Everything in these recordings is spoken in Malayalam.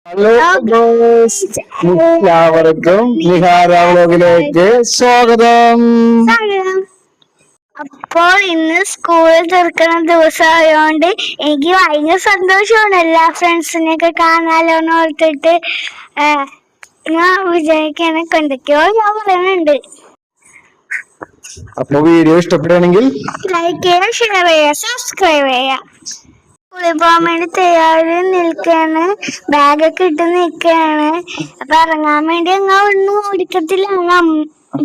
ഹലോ ബോസ്, എല്ലാവർക്കും നിഹാര വ്ലോഗിലേക്ക് സ്വാഗതം. അപ്പോൾ ഇന്ന് സ്കൂൾ തുറക്കുന്ന ദിവസമായോണ്ട് എനിക്ക് ഭയങ്കര സന്തോഷമാണ് എല്ലാ ഫ്രണ്ട്സിനെയൊക്കെ കാണാലോന്ന് ഓർത്തിട്ട് ഞാൻ വിചാരിക്കാണ് എന്തൊക്കെയോ ഞാൻ പറയുന്നുണ്ട്. അപ്പൊ വീഡിയോ ഇഷ്ടപ്പെടുകയാണെങ്കിൽ ലൈക്ക് ചെയ്യുക, ഷെയർ ചെയ്യുക, സബ്സ്ക്രൈബ് ചെയ്യുക. സ്കൂളിൽ പോകാൻ വേണ്ടി തയ്യാറി നിൽക്കാണ്, ബാഗൊക്കെ ഇട്ട് നിൽക്കാണ്. അപ്പൊ ഇറങ്ങാൻ വേണ്ടി അങ്ങ് ഒന്നും ഓടിക്കത്തില്ല.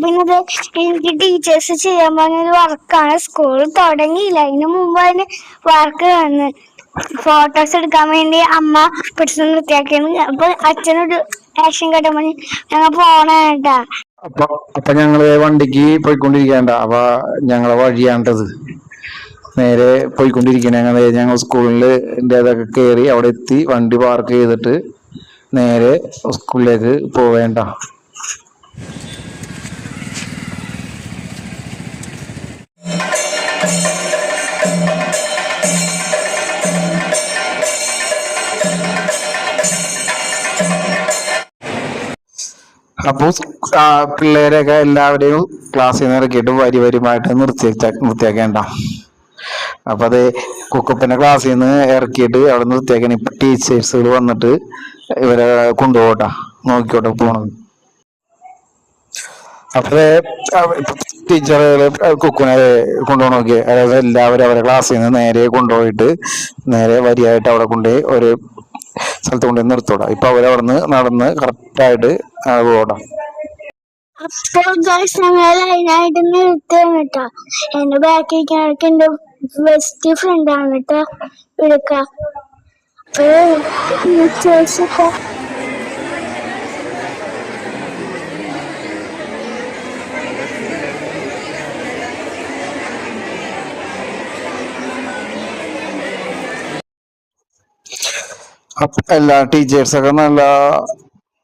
പിന്നെ എനിക്ക് ടീച്ചേഴ്സ് ചെയ്യാൻ പറഞ്ഞൊരു വർക്കാണ്. സ്കൂൾ തുടങ്ങിയില്ല, അതിന് മുമ്പ് അതിന് വർക്ക് തന്ന് ഫോട്ടോസ് എടുക്കാൻ വേണ്ടി അമ്മ പിടിച്ച് വൃത്തിയാക്കിയാണ്. അപ്പൊ അച്ഛനൊരു ആക്ഷൻ കേട്ടപ്പോ ഞങ്ങൾ പോണേട്ടാ. അപ്പൊ ഞങ്ങള് വണ്ടിക്ക് പോയിക്കൊണ്ടിരിക്കണ്ട. അപ്പൊ ഞങ്ങളെ വഴിയാണ്ടത് നേരെ പോയിക്കൊണ്ടിരിക്കണ. ഞങ്ങൾ സ്കൂളില് അതൊക്കെ കയറി അവിടെ എത്തി വണ്ടി പാർക്ക് ചെയ്തിട്ട് നേരെ സ്കൂളിലേക്ക് പോവേണ്ട. അപ്പൊ പിള്ളേരെയൊക്കെ എല്ലാവരെയും ക്ലാസ്സിൽ നിന്ന് ഇറക്കിയിട്ട് വരിമായിട്ട് നിർത്തിയാക്കേണ്ട. അപ്പൊ അത് കുക്കപ്പന്റെ ക്ലാസ്സിൽ നിന്ന് ഇറക്കിയിട്ട് അവിടെ നിർത്തിയാക്കാൻ ഇപ്പൊ ടീച്ചേഴ്സുകൾ വന്നിട്ട് ഇവരെ കൊണ്ടുപോകട്ടാ, നോക്കിക്കോട്ടെ പോണത്. അപ്പൊ ടീച്ചറുകൾ കുക്കുനെ കൊണ്ടുപോകണം നോക്കി. അതായത് എല്ലാവരും അവരെ ക്ലാസ്സിൽ നിന്ന് നേരെ കൊണ്ടുപോയിട്ട് നേരെ വരിയായിട്ട് അവിടെ കൊണ്ടുപോയി ഒരു സ്ഥലത്ത് കൊണ്ടുപോയി നിർത്തോടാ. ഇപ്പൊ അവരവിടുന്ന് നടന്ന് കറക്റ്റായിട്ട് പോകണം. അപ്പോൾ ഞങ്ങൾ അതിനായിട്ട് നിർത്തുകയാണ് കേട്ടോ. എന്റെ ബാക്കിലേക്ക് എന്റെ ബെസ്റ്റ് ഫ്രണ്ടാണ് കേട്ടോ വിളിക്ക. എല്ലാ ടീച്ചേഴ്സൊക്കെ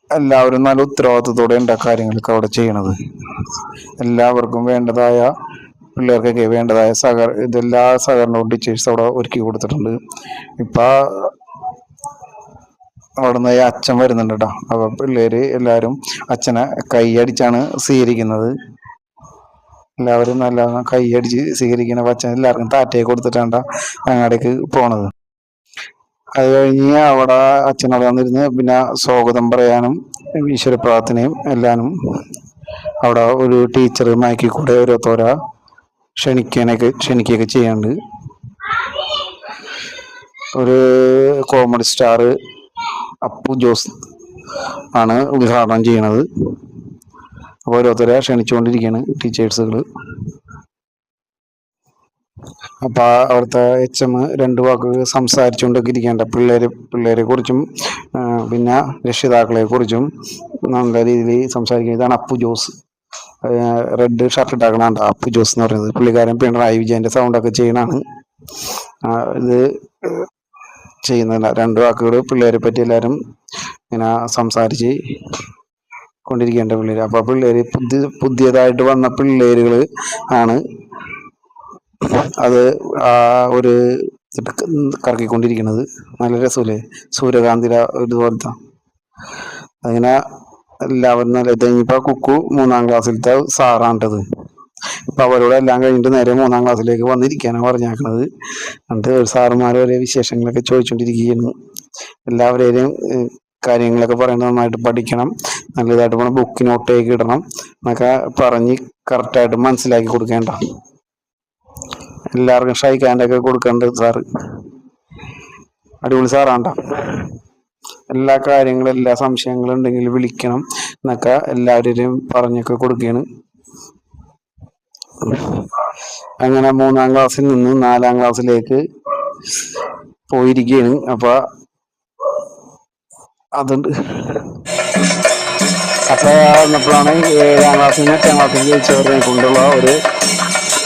എല്ലാവരും നല്ല ഉത്തരവാദിത്തത്തോടെ ഉണ്ട് കാര്യങ്ങളൊക്കെ അവിടെ ചെയ്യണത്. എല്ലാവർക്കും വേണ്ടതായ പിള്ളേർക്കൊക്കെ വേണ്ടതായ ഇതെല്ലാ സഹകരണവും ടീച്ചേഴ്സ് അവിടെ ഒരുക്കി കൊടുത്തിട്ടുണ്ട്. ഇപ്പൊ അവിടുന്ന് അച്ഛൻ വരുന്നുണ്ട് കേട്ടോ. അപ്പൊ പിള്ളേര് എല്ലാവരും അച്ഛനെ കൈയടിച്ചാണ് സ്വീകരിക്കുന്നത്. എല്ലാവരും നല്ല കൈയടിച്ച് സ്വീകരിക്കുന്ന അച്ഛൻ എല്ലാവർക്കും താറ്റയെ കൊടുത്തിട്ടാണ് അങ്ങാടേക്ക് പോണത്. അത് കഴിഞ്ഞ് അവിടെ അച്ഛനവിടെ വന്നിരുന്ന് പിന്നെ സ്വാഗതം പറയാനും ഈശ്വര പ്രാർത്ഥനയും എല്ലാനും അവിടെ ഒരു ടീച്ചർ മയക്കി കൂടെ ഓരോരുത്തര ക്ഷണിക്കുകയൊക്കെ ചെയ്യാണ്ട്. ഒരു കോമഡി സ്റ്റാർ അപ്പു ജോസ് ആണ് ഉദ്ഘാടനം ചെയ്യണത്. അപ്പോൾ ഓരോരുത്തരെ ക്ഷണിച്ചുകൊണ്ടിരിക്കുകയാണ് ടീച്ചേഴ്സുകൾ. അപ്പൊ അവിടുത്തെ HM രണ്ടു വാക്ക് സംസാരിച്ചുകൊണ്ടൊക്കെ ഇരിക്കേണ്ട. പിള്ളേരെ കുറിച്ചും പിന്നെ രക്ഷിതാക്കളെ കുറിച്ചും നല്ല രീതിയിൽ സംസാരിക്കുന്നത്. ഇതാണ് അപ്പു ജോസ്, റെഡ് ഷർട്ട് ഇട്ടാക്കണ അപ്പു ജോസ് എന്ന് പറയുന്നത്. പുള്ളിക്കാരൻ പിണറായി വിജയന്റെ സൗണ്ടൊക്കെ ചെയ്യണാണ്. ഇത് ചെയ്യുന്നില്ല. രണ്ടു വാക്കുകൾ പിള്ളേരെ പറ്റി എല്ലാവരും ഇങ്ങനെ സംസാരിച്ച് കൊണ്ടിരിക്കേണ്ട പിള്ളേര്. അപ്പൊ പിള്ളേര് പുതിയതായിട്ട് വന്ന പിള്ളേരുകൾ ആണ് അത് ഒരു കറക്കിക്കൊണ്ടിരിക്കുന്നത്. നല്ല രസമില്ലേ, സൂര്യകാന്തിയുടെ ഇതുപോലത്തെ. അങ്ങനെ എല്ലാവരും നല്ല ഇപ്പൊ കുക്കു 3ാം ക്ലാസ്സിലത്തെ സാറാണ്ടത്. ഇപ്പൊ അവരോട് എല്ലാം കഴിഞ്ഞിട്ട് നേരെ 3ാം ക്ലാസ്സിലേക്ക് വന്നിരിക്കാനാണ് പറഞ്ഞേക്കണത്. എന്നിട്ട് ഒരു സാറുമാരും ഒരേ വിശേഷങ്ങളൊക്കെ ചോദിച്ചുകൊണ്ടിരിക്കുകയാണ്. എല്ലാവരെയും കാര്യങ്ങളൊക്കെ പറയുന്നത് നന്നായിട്ട് പഠിക്കണം, നല്ലതായിട്ട് പോകണം, ബുക്ക് നോട്ടേക്ക് ഇടണം എന്നൊക്കെ പറഞ്ഞ് കറക്റ്റായിട്ട് മനസ്സിലാക്കി കൊടുക്കേണ്ട. എല്ലാവർക്കും ഷൈക്കാൻ്റെ ഒക്കെ കൊടുക്കേണ്ടത് സാറ് അടിപൊളി സാറാണ്ട. എല്ലാ കാര്യങ്ങളും എല്ലാ സംശയങ്ങളും ഉണ്ടെങ്കിൽ വിളിക്കണം എന്നൊക്കെ എല്ലാവരെയും പറഞ്ഞൊക്കെ കൊടുക്കുകയാണ്. അങ്ങനെ 3ാം ക്ലാസ്സിൽ നിന്ന് 4ാം ക്ലാസ്സിലേക്ക് പോയിരിക്കുകയാണ്. അപ്പൊ അതുണ്ട്. അപ്പൊ വന്നപ്പോഴാണ് 7ാം ക്ലാസ്സിൽ നിന്ന് 8ാം ക്ലാസ്സിൽ ജയിച്ചവരെ കൊണ്ടുള്ള ഒരു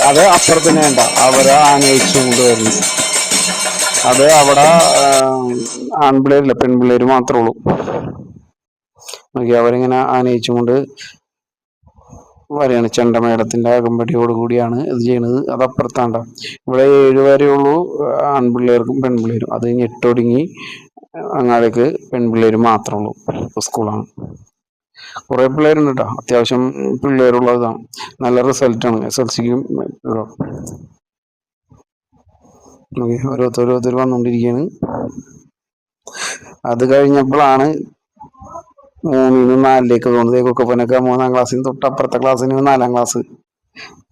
അത് അപ്പുറത്തിന് വേണ്ട അവരെ ആനയിച്ചു കൊണ്ടുവരുന്നു. അത് അവിടെ ആൺപിള്ളേരില്ല, പെൺപിള്ളേര് മാത്രമേ ഉള്ളൂ. അവരിങ്ങനെ ആനയിച്ചും കൊണ്ട് വരെയാണ്. ചെണ്ടമേളത്തിന്റെ അകമ്പടിയോട് കൂടിയാണ് ഇത് ചെയ്യണത്. അത് അപ്പുറത്താണ്ട. ഇവിടെ 7 വരെയുള്ളൂ ആൺപിള്ളേർക്കും പെൺപിള്ളേരും. അത് കഴിഞ്ഞ് 8 ഒടുങ്ങി അങ്ങാടേക്ക് പെൺപിള്ളേർ മാത്രമേ ഉള്ളൂ സ്കൂളാണ്. കുറേ പിള്ളേരുണ്ട് കേട്ടോ, അത്യാവശ്യം പിള്ളേരുള്ളതാണ്. നല്ല റിസൾട്ടാണ് SLCക്കും. ഓരോരുത്തർ വന്നുകൊണ്ടിരിക്കുകയാണ്. അത് കഴിഞ്ഞപ്പോഴാണ് 3-നും 4ലേക്ക് തോന്നുന്നത്. കുക്കപ്പനൊക്കെ 3-ാം ക്ലാസ്സിന് തൊട്ടപ്പുറത്തെ ക്ലാസ്സിന് 4-ാം ക്ലാസ്.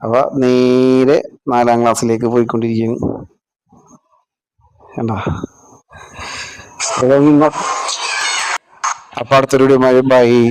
അപ്പൊ നേരെ 4-ാം ക്ലാസ്സിലേക്ക് പോയിക്കൊണ്ടിരിക്കുകയാണ്. എന്താ അപ്പൊ അടുത്തൊരു ബൈ.